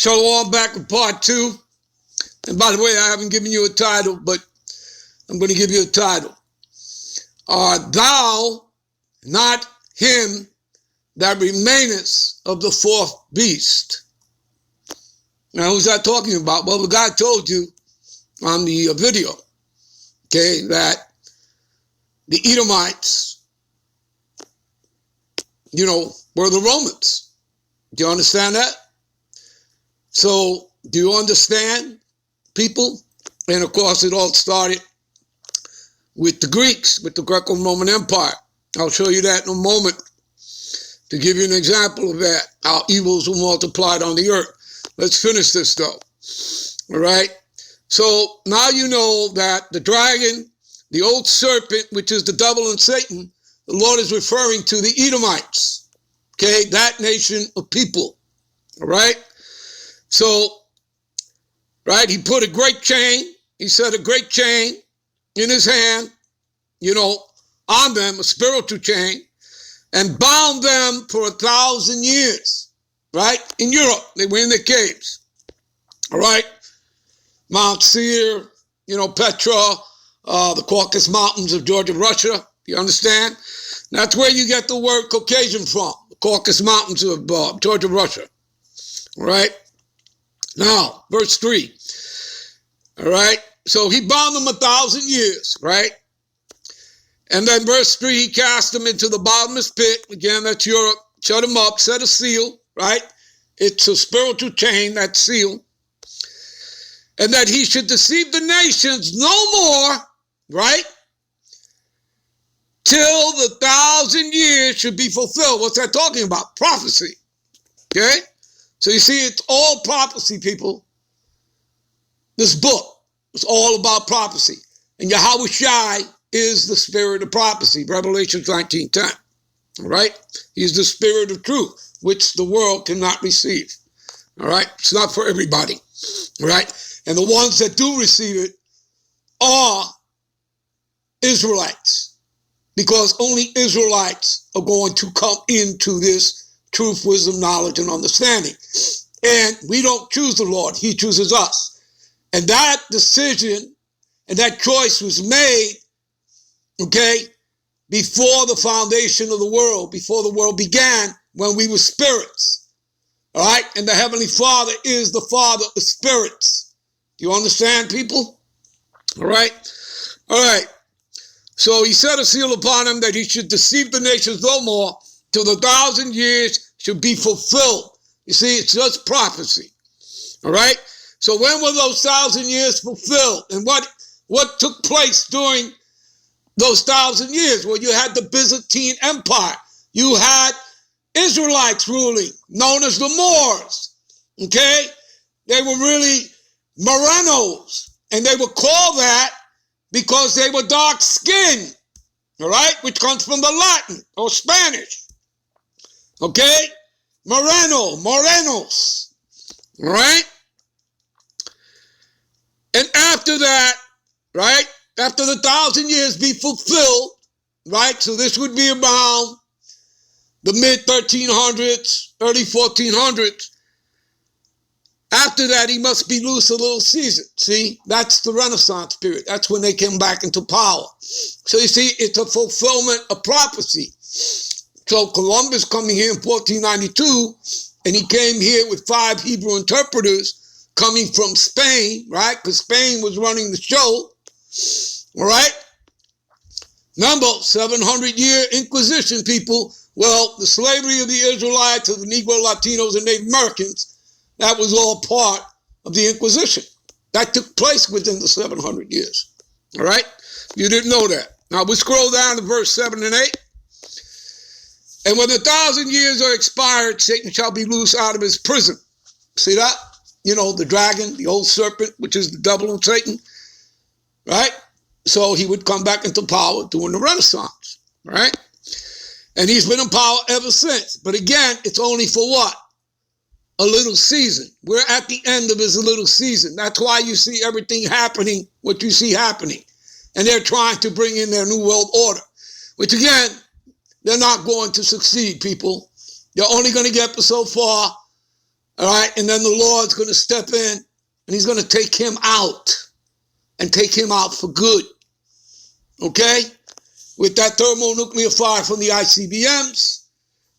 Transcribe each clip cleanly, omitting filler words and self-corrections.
Shalom, back with part 2. And by the way, I haven't given you a title, but I'm going to give you a title. Art thou not him that remainest of the fourth beast? Now, who's that talking about? Well, the guy told you on the video, okay, that the Edomites, were the Romans. Do you understand that? So, do you understand, people? And of course, it all started with the Greeks, with the Greco-Roman Empire. I'll show you that in a moment to give you an example of that, how evils were multiplied on the earth. Let's finish this, though. All right? So, now you know that the dragon, the old serpent, which is the devil and Satan, the Lord is referring to the Edomites, okay, that nation of people, all right? So, right, he put a great chain, he set a great chain in his hand, on them, a spiritual chain, and bound them for 1,000 years, right? In Europe, they were in their caves, all right? Mount Seir, Petra, the Caucasus Mountains of Georgia, Russia, you understand? That's where you get the word Caucasian from, the Caucasus Mountains of Georgia, Russia, all right? Now, verse 3, all right? So he bound them 1,000 years, right? And then verse 3, he cast them into the bottomless pit. Again, that's Europe. Shut them up, set a seal, right? It's a spiritual chain, that seal. And that he should deceive the nations no more, right? Till the 1,000 years should be fulfilled. What's that talking about? Prophecy, okay? So you see, it's all prophecy, people. This book is all about prophecy. And Yahweh Shai is the spirit of prophecy, Revelation 19:10. All right? He's the spirit of truth, which the world cannot receive. All right? It's not for everybody. All right? And the ones that do receive it are Israelites, because only Israelites are going to come into this truth, wisdom, knowledge, and understanding. And we don't choose the Lord. He chooses us. And that decision and that choice was made, okay, before the foundation of the world, before the world began, when we were spirits. All right? And the Heavenly Father is the Father of spirits. Do you understand, people? All right? All right. So he set a seal upon him that he should deceive the nations no more, till the 1,000 years should be fulfilled. You see, it's just prophecy. All right? So when were those 1,000 years fulfilled? And what took place during those 1,000 years? Well, you had the Byzantine Empire. You had Israelites ruling, known as the Moors. Okay? They were really Morenos. And they were called that because they were dark-skinned. All right? Which comes from the Latin or Spanish. Okay? Morenos. All right? And after that, right? After the 1,000 years be fulfilled, right? So this would be around the mid-1300s, early 1400s. After that, he must be loose a little season. See, that's the Renaissance period. That's when they came back into power. So you see, it's a fulfillment of prophecy. So Columbus coming here in 1492, and he came here with 5 Hebrew interpreters coming from Spain, right? Because Spain was running the show, all right? Remember, 700-year Inquisition, people. Well, the slavery of the Israelites, of the Negro, Latinos, and Native Americans, that was all part of the Inquisition. That took place within the 700 years, all right? You didn't know that. Now, we scroll down to verse 7 and 8. And when the 1,000 years are expired, Satan shall be loose out of his prison. See that? The dragon, the old serpent, which is the devil and Satan, right? So he would come back into power during the Renaissance, right? And he's been in power ever since. But again, it's only for what? A little season. We're at the end of his little season. That's why you see everything happening, what you see happening. And they're trying to bring in their new world order, which again, they're not going to succeed, people. You're only going to get so far All right, and then the Lord's going to step in, and he's going to take him out, and take him out for good. Okay? With that thermonuclear fire from the ICBMs,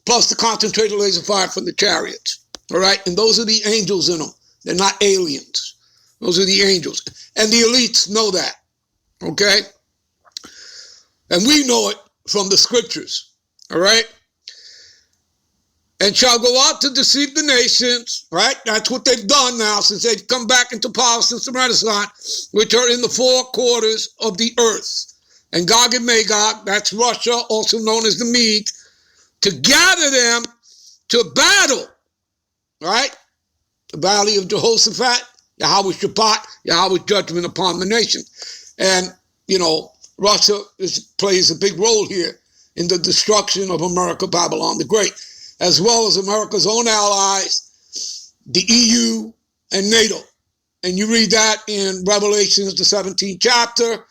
plus the concentrated laser fire from the chariots. All right? And those are the angels in them. They're not aliens. Those are the angels. And the elites know that. Okay? And we know it from the scriptures. All right? And shall go out to deceive the nations, right? That's what they've done now since they've come back into power since the Renaissance, which are in the four quarters of the earth. And Gog and Magog, that's Russia, also known as the Medes, to gather them to battle, right? The valley of Jehoshaphat, Yahweh's Shabbat, Yahweh's judgment upon the nation. And, you know, Russia plays a big role here in the destruction of America, Babylon the Great, as well as America's own allies, the EU and NATO. And you read that in Revelations, the 17th chapter,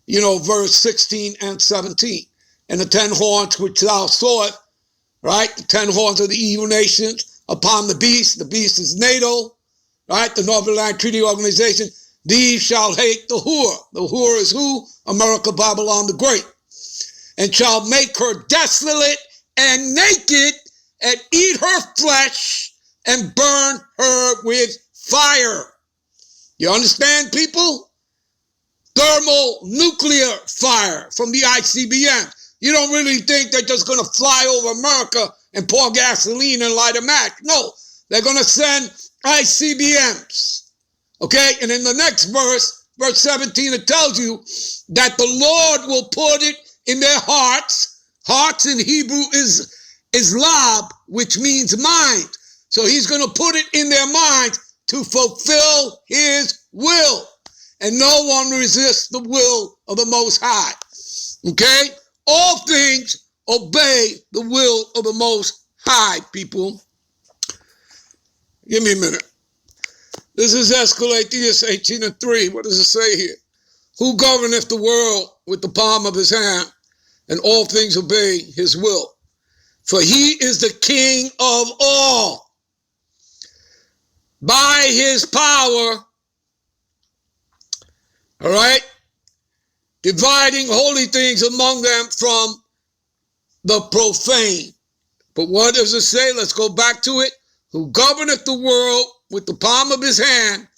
you know, verse 16 and 17. And the 10 horns which thou sawest, right? The 10 horns of the evil nations upon the beast. The beast is NATO, right? The Northern Land Treaty Organization. These shall hate the whore. The whore is who? America, Babylon the Great. And shall make her desolate and naked, and eat her flesh, and burn her with fire. You understand, people? Thermonuclear fire from the ICBM. You don't really think they're just going to fly over America and pour gasoline and light a match. No, they're going to send ICBMs. Okay? And in the next verse, verse 17, it tells you that the Lord will put it in their hearts. Hearts in Hebrew is lab, which means mind. So he's going to put it in their minds to fulfill his will. And no one resists the will of the Most High. Okay? All things obey the will of the Most High, people. Give me a minute. This is Escalatius 18:3. What does it say here? Who governeth the world with the palm of his hand, and all things obey his will. For he is the King of all. By his power, all right, dividing holy things among them from the profane. But what does it say? Let's go back to it. Who governeth the world with the palm of his hand,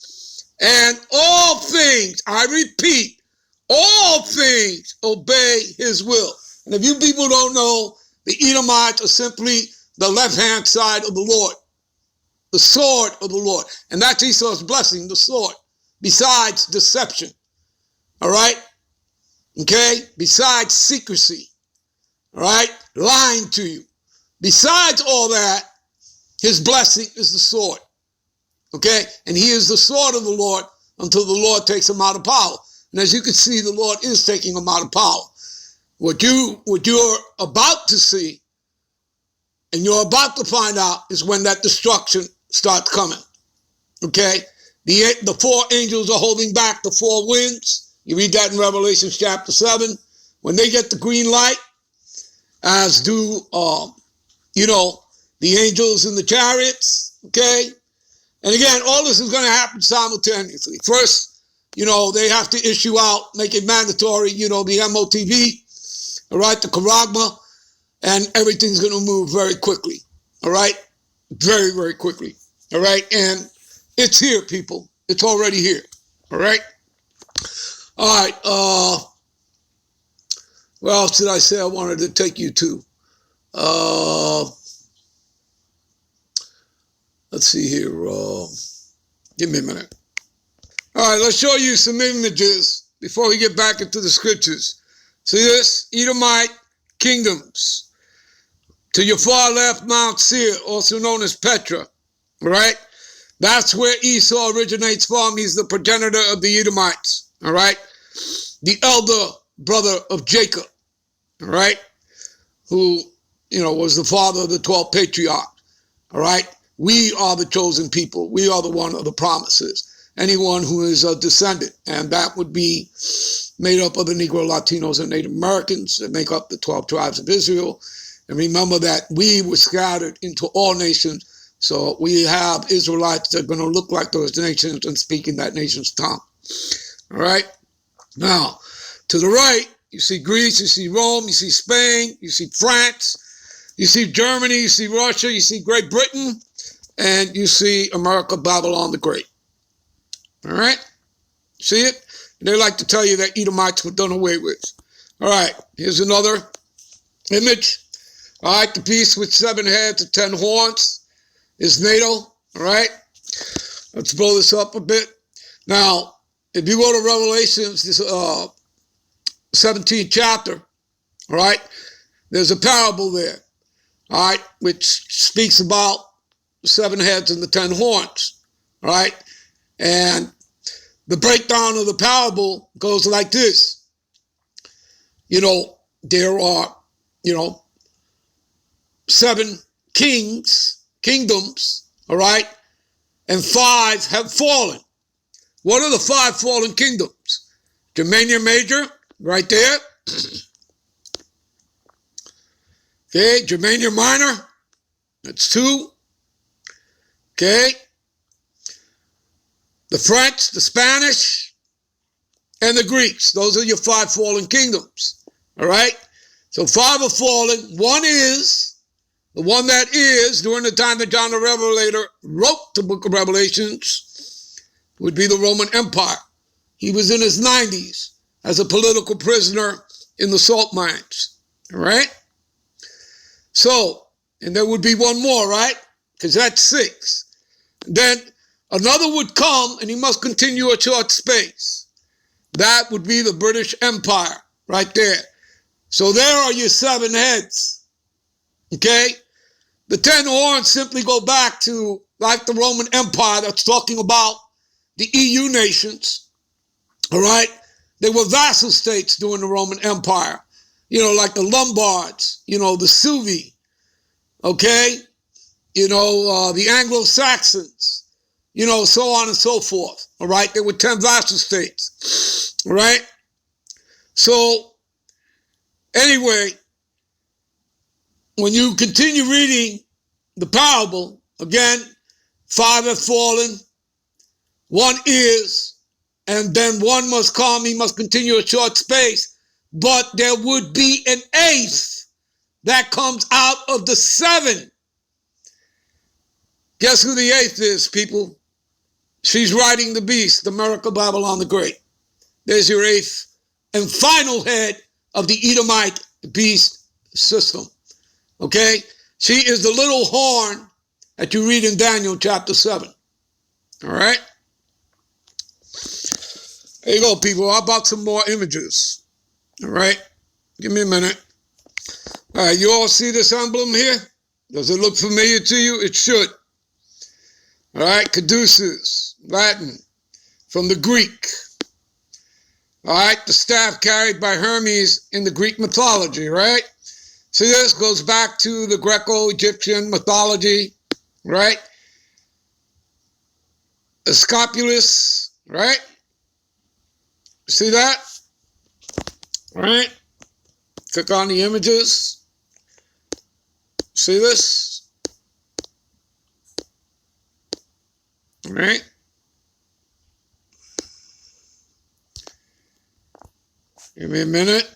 and all things, I repeat, all things obey his will. And if you people don't know, the Edomites are simply the left-hand side of the Lord, the sword of the Lord. And that's Esau's blessing, the sword, besides deception. All right? Okay? Besides secrecy. All right? Lying to you. Besides all that, his blessing is the sword. Okay? And he is the sword of the Lord until the Lord takes him out of power. And as you can see, the Lord is taking him out of power. What you're about to see and you're about to find out is when that destruction starts coming. Okay? The four angels are holding back the four winds. You read that in Revelation chapter 7. When they get the green light, as do, the angels in the chariots. Okay? And again, all this is going to happen simultaneously. First, they have to issue out, make it mandatory, the MOTV. All right, the charagma, and everything's going to move very quickly. All right, very, very quickly. All right, and it's here, people. It's already here. All right. All right. Where else did I say I wanted to take you to? Let's see here. Give me a minute. All right, let's show you some images before we get back into the scriptures. See this? Edomite kingdoms. To your far left, Mount Seir, also known as Petra. All right? That's where Esau originates from. He's the progenitor of the Edomites. All right? The elder brother of Jacob. All right? Who, was the father of the 12 patriarchs. All right? We are the chosen people. We are the one of the promises. Anyone who is a descendant, and that would be made up of the Negro, Latinos, and Native Americans that make up the 12 tribes of Israel. And remember that we were scattered into all nations So we have Israelites that are going to look like those nations and speaking that nation's tongue. All right. Now, to the right, you see Greece, you see Rome, you see Spain, you see France, you see Germany, you see Russia, you see Great Britain, and you see America, Babylon the Great. All right? See it? And they like to tell you that Edomites were done away with. All right, here's another image. All right, the beast with 7 heads and 10 horns is NATO. All right? Let's blow this up a bit. Now, if you go to Revelations, this 17th chapter, all right, there's a parable there, all right, which speaks about the 7 heads and the 10 horns, all right? And the breakdown of the parable goes like this. You know, there are, 7 kingdoms, all right, and 5 have fallen. What are the 5 fallen kingdoms? Germania Major, right there. Okay, Germania Minor, that's 2. Okay. The French, the Spanish, and the Greeks. Those are your 5 fallen kingdoms. All right? So 5 are fallen. One is, the one that is, during the time that John the Revelator wrote the book of Revelations, would be the Roman Empire. He was in his 90s as a political prisoner in the salt mines. All right? So, and there would be one more, right? Because that's 6. Then another would come, and he must continue a short space. That would be the British Empire, right there. So there are your 7 heads, okay? The 10 horns simply go back to, like the Roman Empire that's talking about the EU nations, all right? They were vassal states during the Roman Empire, like the Lombards, the Suevi, okay? The Anglo-Saxons, so on and so forth, all right? There were 10 vassal states, all right? So, anyway, when you continue reading the parable, again, 5 have fallen, 1 is, and then 1 must come, he must continue a short space, but there would be an 8th that comes out of the 7. Guess who the 8th is, people? She's riding the beast, America, Babylon the Great. There's your 8th and final head of the Edomite beast system. Okay? She is the little horn that you read in Daniel chapter 7. All right? There you go, people. How about some more images? All right? Give me a minute. All right, you all see this emblem here? Does it look familiar to you? It should. All right, caduceus, Latin, from the Greek. All right, the staff carried by Hermes in the Greek mythology, right? See, this goes back to the Greco-Egyptian mythology, right? The scapulus, right? See that? All right. Click on the images. See this? All right. Give me a minute.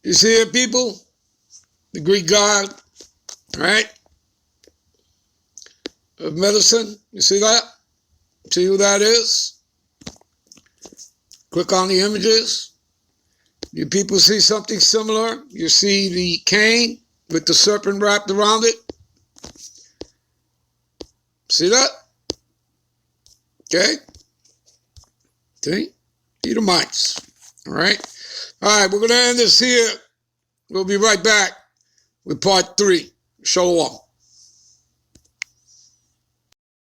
You see it, people? The Greek god, right? Of medicine. You see that? See who that is? Click on the images. You people see something similar? You see the cane with the serpent wrapped around it? See that? Okay. See? Edomites. All right. All right, we're going to end this here. We'll be right back with part 3. Shalom.